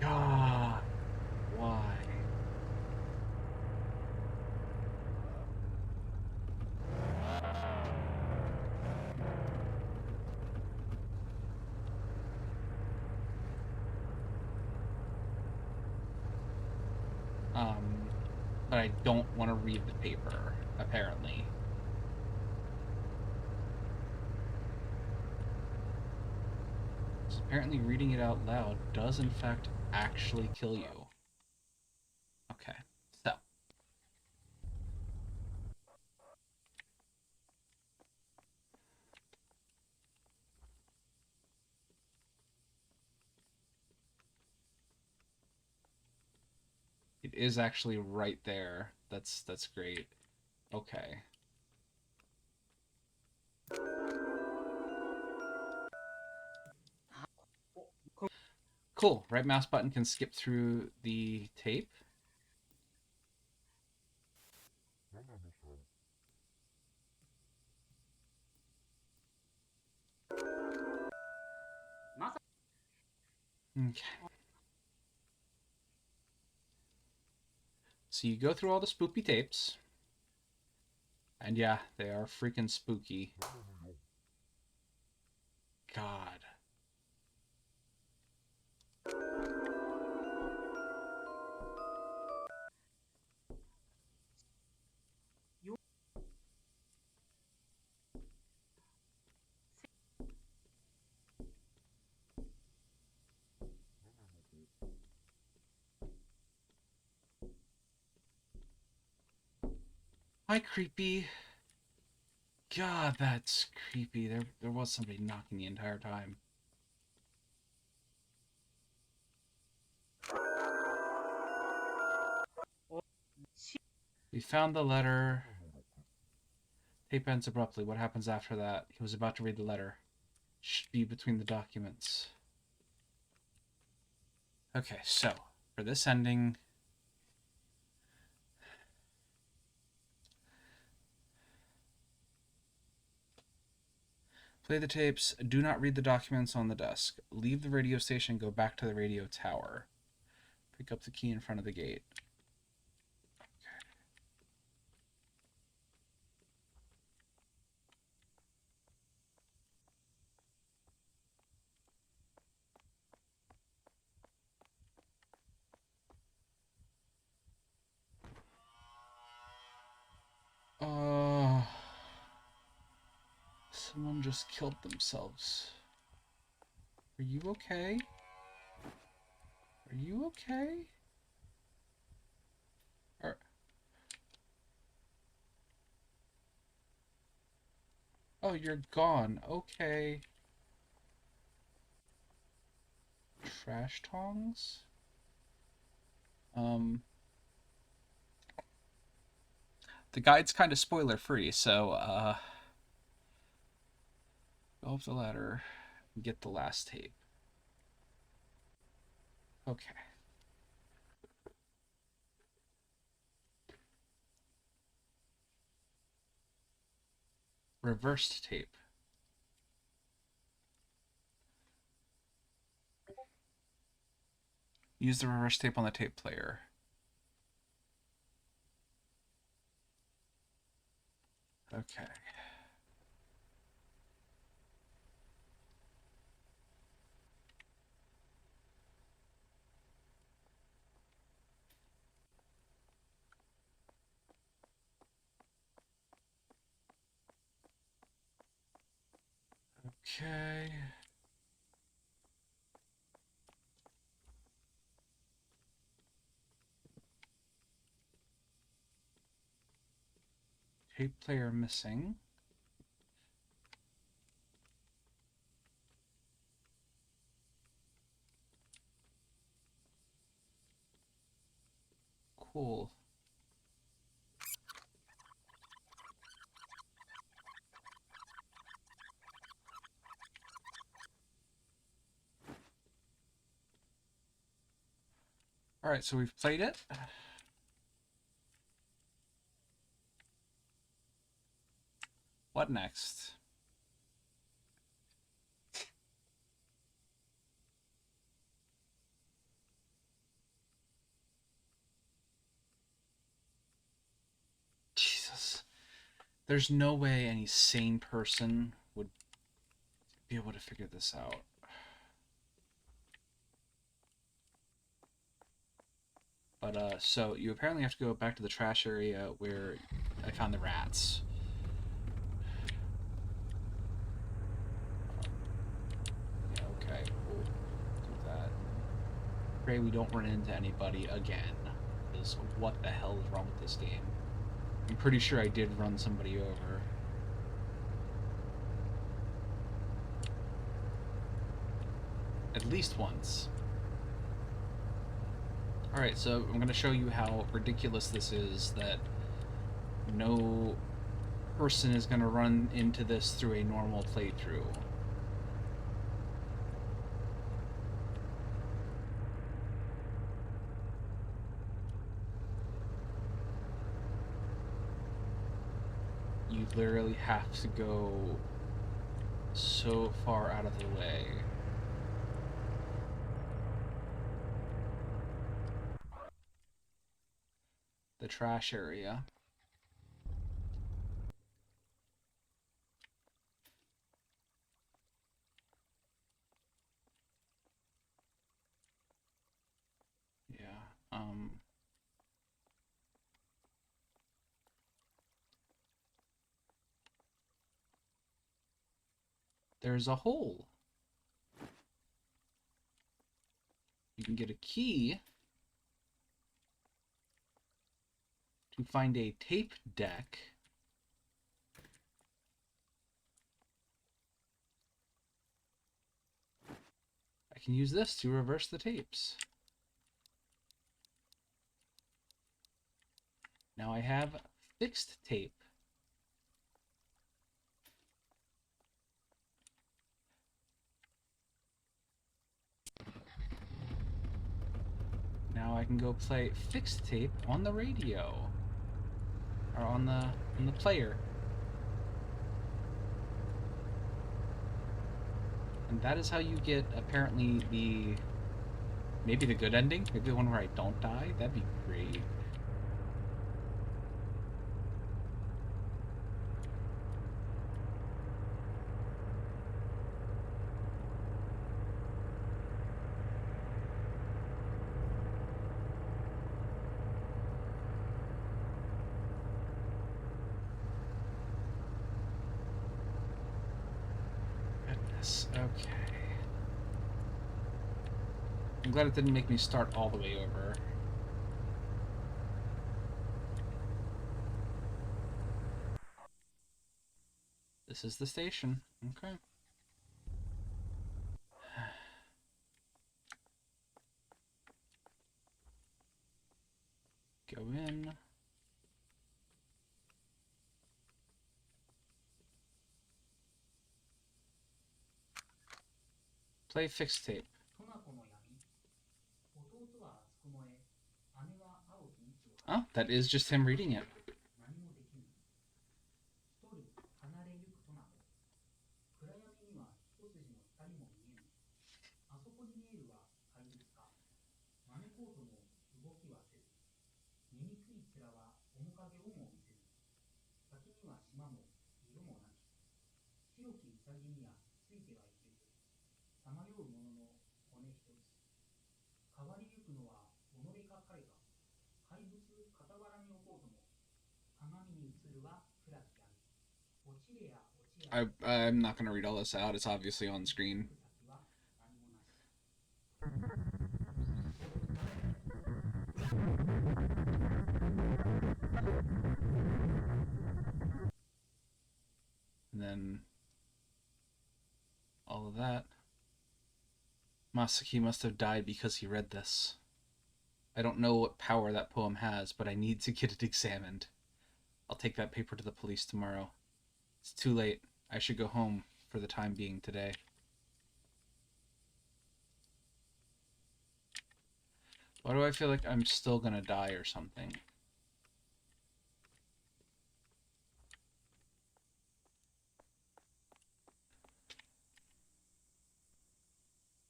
God, why? But I don't want to read the paper, apparently. So apparently reading it out loud does in fact actually kill you. Okay, so. It is actually right there. That's great. Okay. Cool. Right mouse button can skip through the tape. Okay. So you go through all the spooky tapes. And yeah, they are freaking spooky. God. Hi, creepy. God, that's creepy. There was somebody knocking the entire time. We found the letter. Tape ends abruptly. What happens after that? He was about to read the letter. Should be between the documents. Okay, so for this ending, play the tapes. Do not read the documents on the desk. Leave the radio station. Go back to the radio tower. Pick up the key in front of the gate. Someone just killed themselves. Are you okay? Are you okay? Are... Oh, you're gone. Okay. Trash tongs? The guide's kind of spoiler free, so go up the ladder and get the last tape. Okay. Reversed tape. Use the reverse tape on the tape player. Okay. Okay. Tape player missing. Cool. Alright, so we've played it. What next? There's no way any sane person would be able to figure this out. But, so you apparently have to go back to the trash area where I found the rats. Yeah, okay, we'll do that. Pray we don't run into anybody again. Because what the hell is wrong with this game? I'm pretty sure I did run somebody over. At least once. Alright, so I'm going to show you how ridiculous this is, that no person is going to run into this through a normal playthrough. You literally have to go so far out of the way. The trash area. Yeah, there's a hole. You can get a key to find a tape deck. I can use this to reverse the tapes. Now I have fixed tape. Now I can go play fixed tape on the radio. Or on the player. And that is how you get, apparently, maybe the good ending? Maybe the one where I don't die? That'd be great. Okay. I'm glad it didn't make me start all the way over. This is the station. Okay. Go in. Play fixed tape. Oh, that is just him reading it. I'm not going to read all this out. It's obviously on screen. And then all of that. Masaki must have died because he read this. I don't know what power that poem has, but I need to get it examined. I'll take that paper to the police tomorrow. It's too late. I should go home for the time being today. Why do I feel like I'm still gonna die or something?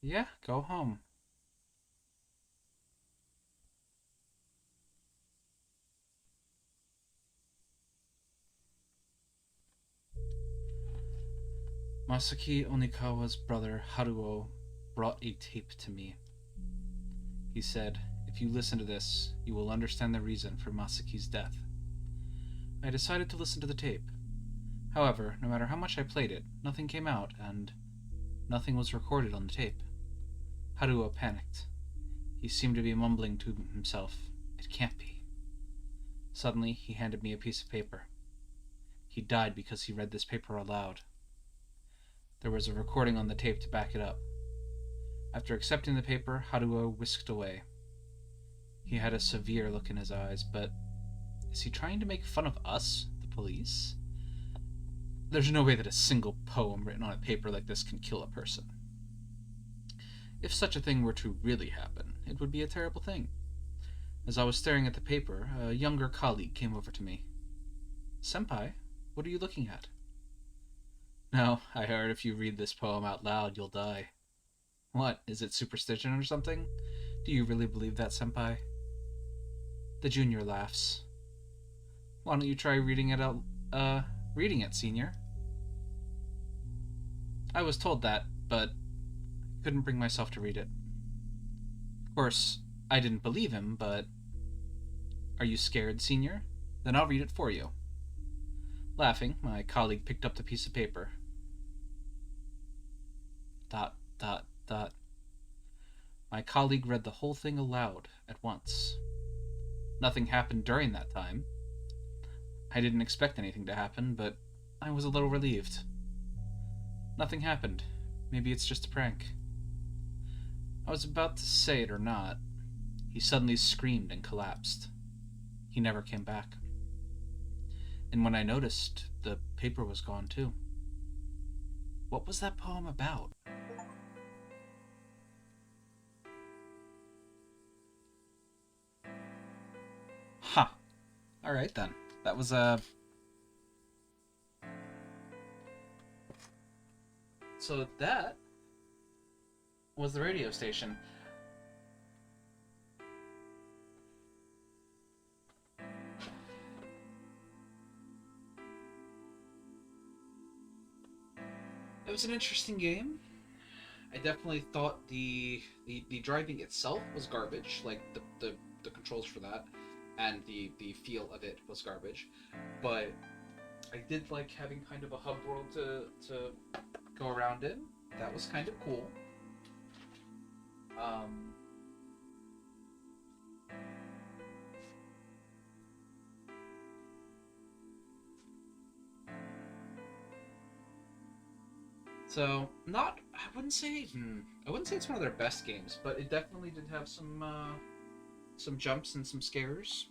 Yeah, go home. Masaki Onikawa's brother Haruo brought a tape to me. He said, "If you listen to this, you will understand the reason for Masaki's death." I decided to listen to the tape. However, no matter how much I played it, nothing came out, and nothing was recorded on the tape. Haruo panicked. He seemed to be mumbling to himself, "It can't be." Suddenly, he handed me a piece of paper. He died because he read this paper aloud. There was a recording on the tape to back it up. After accepting the paper, Haruo whisked away. He had a severe look in his eyes, but is he trying to make fun of us, the police? There's no way that a single poem written on a paper like this can kill a person. If such a thing were to really happen, it would be a terrible thing. As I was staring at the paper, a younger colleague came over to me. "Senpai, what are you looking at?" "No, I heard if you read this poem out loud, you'll die." "What, is it superstition or something? Do you really believe that, senpai?" The junior laughs. "Why don't you try reading it, senior?" I was told that, but couldn't bring myself to read it. Of course, I didn't believe him, but... "Are you scared, senior? Then I'll read it for you." Laughing, my colleague picked up the piece of paper. ... My colleague read the whole thing aloud at once. Nothing happened during that time. I didn't expect anything to happen, but I was a little relieved. Nothing happened. Maybe it's just a prank. I was about to say it or not. He suddenly screamed and collapsed. He never came back. And when I noticed, the paper was gone too. What was that poem about? Huh. Alright then. That was So that was the radio station. It was an interesting game. I definitely thought the driving itself was garbage, like the controls for that, and the feel of it was garbage. But I did like having kind of a hub world to go around in. That was kind of cool. So I wouldn't say it's one of their best games, but it definitely did have some jumps and some scares.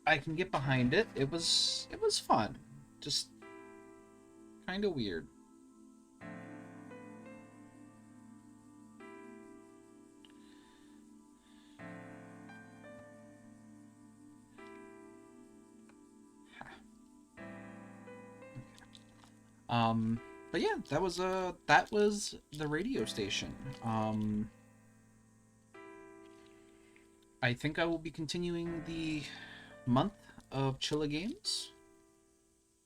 I can get behind it. It was fun. Just kind of weird. But yeah, that was the radio station. I think I will be continuing the month of Chilla games.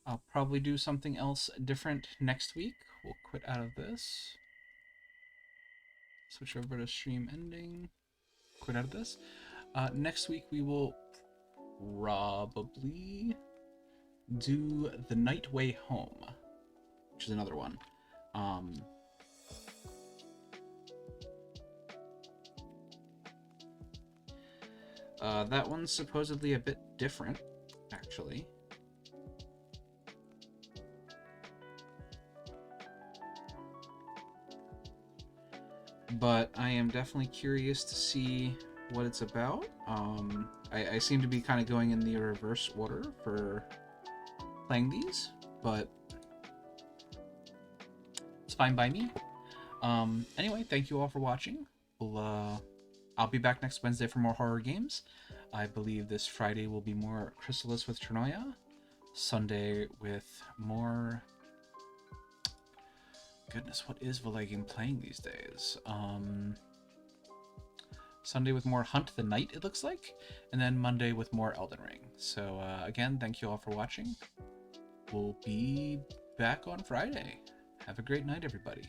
I'll probably do something else different next week. We'll quit out of this. Switch over to stream ending. Quit out of this. Next week we will probably do The Night Way Home, which is another one. That one's supposedly a bit different, actually. But I am definitely curious to see what it's about. I seem to be kind of going in the reverse order for playing these, but it's fine by me. Anyway, thank you all for watching. I'll be back next Wednesday for more horror games. I believe this Friday will be more Chrysalis with Chernoya. Sunday with more... Goodness, what is Valegin playing these days? Sunday with more Hunt the Night, it looks like, and then Monday with more Elden Ring. So again, thank you all for watching. We'll be back on Friday. Have a great night, everybody.